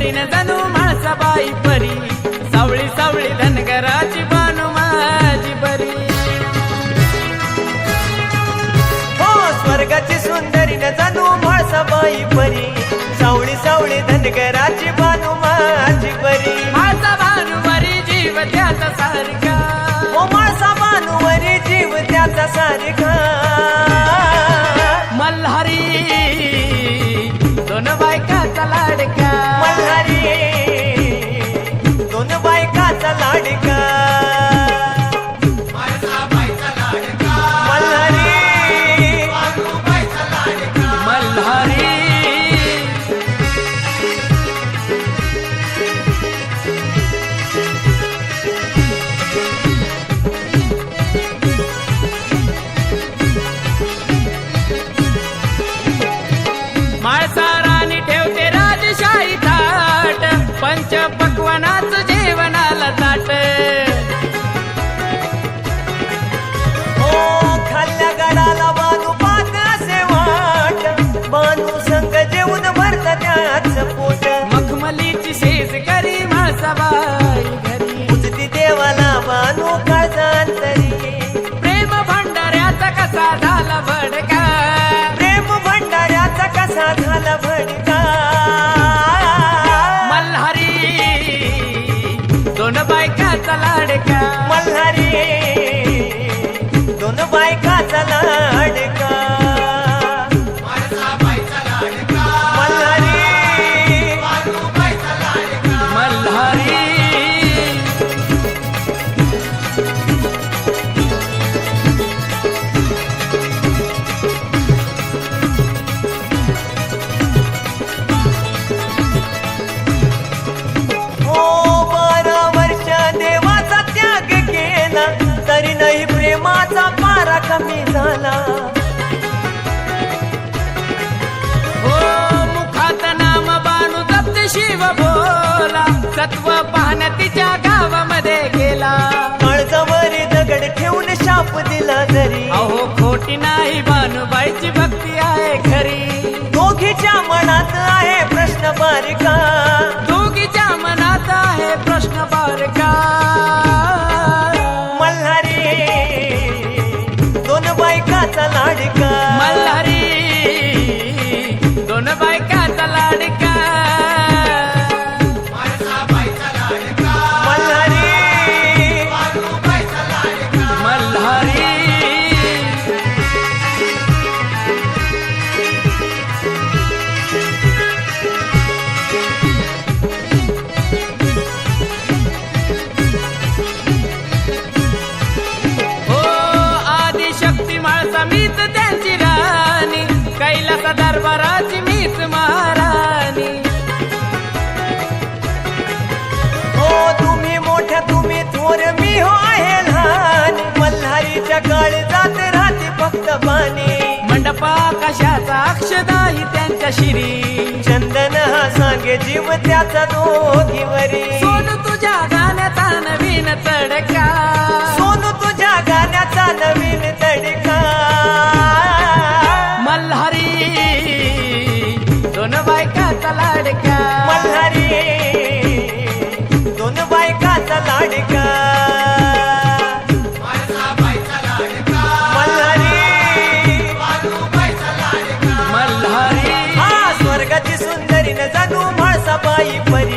सुंदरी न जणू म्हाळसाबाई परी, सावळी सावळी धनगराची बानू माझी बरी. हो स्वर्गाची सुंदरी न जणू म्हाळसाबाई परी, सावळी सावळी धनगराची बानू माझी बरी. माझा भानुवरी जीव त्याचा सारखा, हो म्हाळसा बानूवरी जीव त्याचा सारखा. मल्हारी दोन बायकाचा लाडका, मल्हारी दोन बायकाचा लाडका. मल्हारी मल्हारी माळसा राणी ठेवते राजशाही थाट, पंच पक्वानाचं जेवणाला ताट. हो खाल्ल्या गडाला बानू पाक असे वाट, बानू संग जेवून भरत त्याच पोट. मखमलीची शेज करी म्हाळसाबाई घरी, उजती देवाला बानू काळजांतरी. प्रेम भंडाऱ्याचा कसा झाला भडका, प्रेम भंडाऱ्याचा कसा झाला भडका. मल्हारी दोन बायकाचा लाडका, मल्हारी दोन बायकाचा लाडका. मल्हारी मल्हारी हो 12 वर्ष देवाचा त्याग केला, तरी नाही प्रेमाचा पारा कमी झाला. हो मुखात नाम बाणू जप्त शिव भोला, सत्व पाहण्या तिच्या गावामध्ये गेला. काळजावरी दगड ठेवून शाप दिला जरी, अहो खोटी नाही बाणूबाईची भक्ती आहे खरी. दोघीच्या मनात आहे प्रश्न बारका. दोघीच्या मनात आहे प्रश्न बारका. मल्हारी दोन बायकाचा लाडका. मल्हारी दोन बायकाचा लाडका. मल्हारी मल्हारी हो आदिशक्ती म्हाळसा मीच त्यांची राणी, कैलास दरबाराची मीच महाराणी. हो तुम्ही मोठ्या तुम्ही थोर मी हो आहे लहान. मल्हारीच्या काळजात राहते फक्त पाणी. मंडपा कशाचा अक्षदाही त्यांच्या शिरी, चंदन हा सांगे जीव त्याचा दोघीवरी. सोनू तुझ्या गाण्याचा नवीन तडका, सोनू तुझ्या गाण्याचा नवीन तडका. मल्हारी दोन बायकाचा लाडका. मल्हारी दोन बायकाचा लाडका. मल्हारी मल्हारी हा स्वर्गाची सुंदरी न जणू म्हाळसाबाई परी,